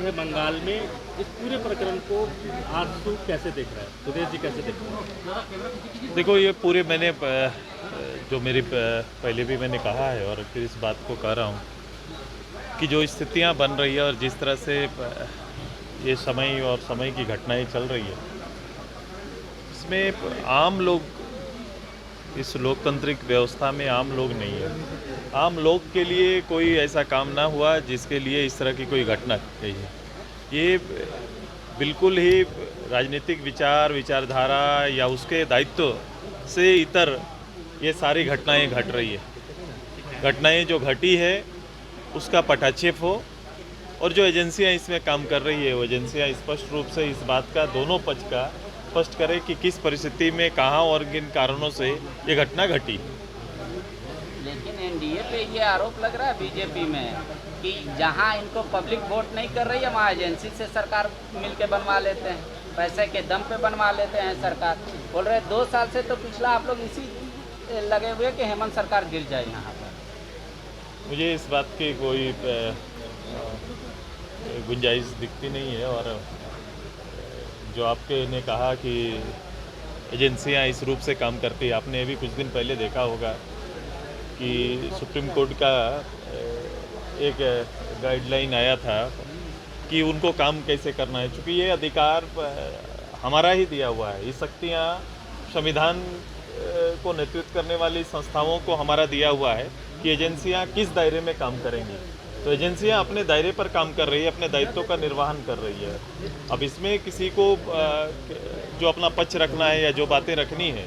है बंगाल में, इस पूरे प्रकरण को आजसू कैसे देख रहा है, सुदेश जी कैसे देख रहे हैं? देखो, ये पूरे मैंने जो मेरी पहले भी मैंने कहा है और फिर इस बात को कह रहा हूँ कि जो स्थितियाँ बन रही है और जिस तरह से ये समय और समय की घटनाएं चल रही है, इसमें आम लोग, इस लोकतांत्रिक व्यवस्था में आम लोग नहीं है। आम लोग के लिए कोई ऐसा काम ना हुआ जिसके लिए इस तरह की कोई घटना गई है। ये बिल्कुल ही राजनीतिक विचारधारा या उसके दायित्व से इतर ये सारी घटनाएं घट रही है। घटनाएं जो घटी है उसका पटाक्षेप हो, और जो एजेंसियां इसमें काम कर रही है वो एजेंसियां स्पष्ट रूप से इस बात का, दोनों पक्ष का स्पष्ट करें कि किस परिस्थिति में, कहां और किन कारणों से ये घटना घटी। लेकिन एनडीए पे ये आरोप लग रहा है बीजेपी में कि जहां इनको पब्लिक वोट नहीं कर रही है वहां एजेंसी से सरकार मिलके बनवा लेते हैं, पैसे के दम पे बनवा लेते हैं। सरकार बोल रहे 2 साल से तो पिछला आप लोग इसी लगे हुए कि हेमंत सरकार गिर जाए यहाँ पर। मुझे इस बात की कोई गुंजाइश दिखती नहीं है। और जो आपके ने कहा कि एजेंसियां इस रूप से काम करती है, आपने अभी कुछ दिन पहले देखा होगा कि सुप्रीम कोर्ट का एक गाइडलाइन आया था कि उनको काम कैसे करना है। चूँकि ये अधिकार हमारा ही दिया हुआ है, ये शक्तियाँ संविधान को नेतृत्व करने वाली संस्थाओं को हमारा दिया हुआ है कि एजेंसियां किस दायरे में काम करेंगी। तो एजेंसियां अपने दायरे पर काम कर रही है, अपने दायित्वों का निर्वहन कर रही है। अब इसमें किसी को जो अपना पक्ष रखना है या जो बातें रखनी है,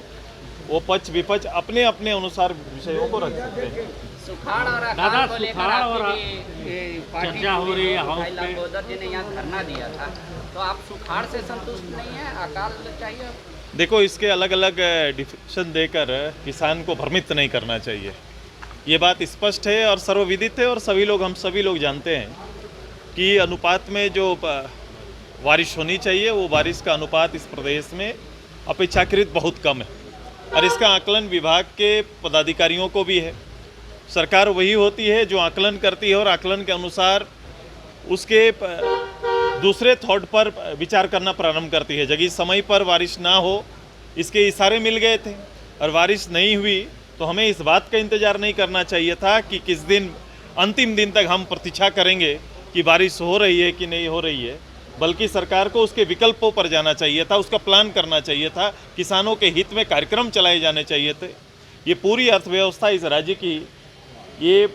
वो पक्ष विपक्ष अपने अपने अनुसार विषयों को रख सकते हैं। सुखाड़ और दादा, अकाल को लेकर सुखाड़ और आपकी चर्चा हो रही है हाउस भाई पे। लंबोदर जी ने यहाँ धरना दिया था, तो आप सुखाड़ से संतुष्ट नहीं है, अकाल चाहिए? देखो, इसके अलग अलग डिफिनेशन देकर किसान को भ्रमित नहीं करना चाहिए। ये बात स्पष्ट है और सर्वविदित है, और हम सभी लोग जानते हैं कि अनुपात में जो बारिश होनी चाहिए वो बारिश का अनुपात इस प्रदेश में अपेक्षाकृत बहुत कम है, और इसका आकलन विभाग के पदाधिकारियों को भी है। सरकार वही होती है जो आकलन करती है और आकलन के अनुसार उसके दूसरे थॉट पर विचार करना प्रारंभ करती है। जब इस समय पर बारिश ना हो, इसके इशारे मिल गए थे और बारिश नहीं हुई, तो हमें इस बात का इंतजार नहीं करना चाहिए था कि किस दिन, अंतिम दिन तक हम प्रतीक्षा करेंगे कि बारिश हो रही है कि नहीं हो रही है, बल्कि सरकार को उसके विकल्पों पर जाना चाहिए था, उसका प्लान करना चाहिए था, किसानों के हित में कार्यक्रम चलाए जाने चाहिए थे। ये पूरी अर्थव्यवस्था इस राज्य की, ये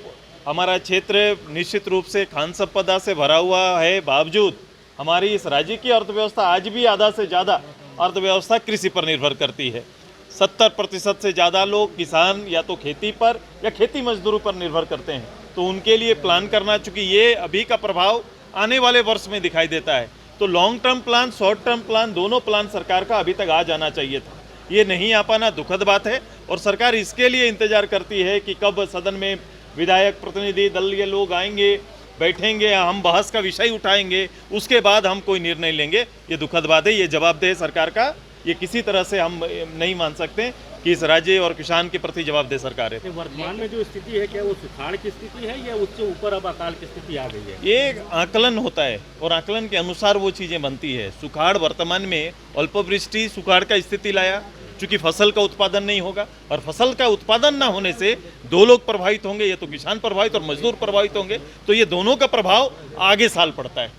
हमारा क्षेत्र निश्चित रूप से खान संपदा से भरा हुआ है, बावजूद हमारी इस राज्य की अर्थव्यवस्था आज भी आधा से ज़्यादा अर्थव्यवस्था कृषि पर निर्भर करती है। 70% से ज़्यादा लोग किसान या तो खेती पर या खेती मजदूरों पर निर्भर करते हैं। तो उनके लिए प्लान करना, चूँकि ये अभी का प्रभाव आने वाले वर्ष में दिखाई देता है, तो long term plan, short term plan, दोनों प्लान सरकार का अभी तक आ जाना चाहिए था। ये नहीं आ पाना दुखद बात है, और सरकार इसके लिए इंतजार करती है कि कब सदन में विधायक, प्रतिनिधि दल ये लोग आएंगे, बैठेंगे, हम बहस का विषय उठाएंगे, उसके बाद हम कोई निर्णय लेंगे। ये दुखद बात है, ये जवाबदेह सरकार का, ये किसी तरह से हम नहीं मान सकते कि इस राज्य और किसान के प्रति जवाबदेह सरकार है। वर्तमान में जो स्थिति है, क्या वो सुखाड़ की स्थिति है या उससे ऊपर अब अकाल की स्थिति आ गई है? ये आकलन होता है और आकलन के अनुसार वो चीज़ें बनती है। सुखाड़ वर्तमान में अल्पवृष्टि सुखाड़ का स्थिति लाया, चूँकि फसल का उत्पादन नहीं होगा, और फसल का उत्पादन ना होने से 2 लोग प्रभावित होंगे, ये तो किसान प्रभावित और मजदूर प्रभावित होंगे, तो ये दोनों का प्रभाव आगे साल पड़ता है।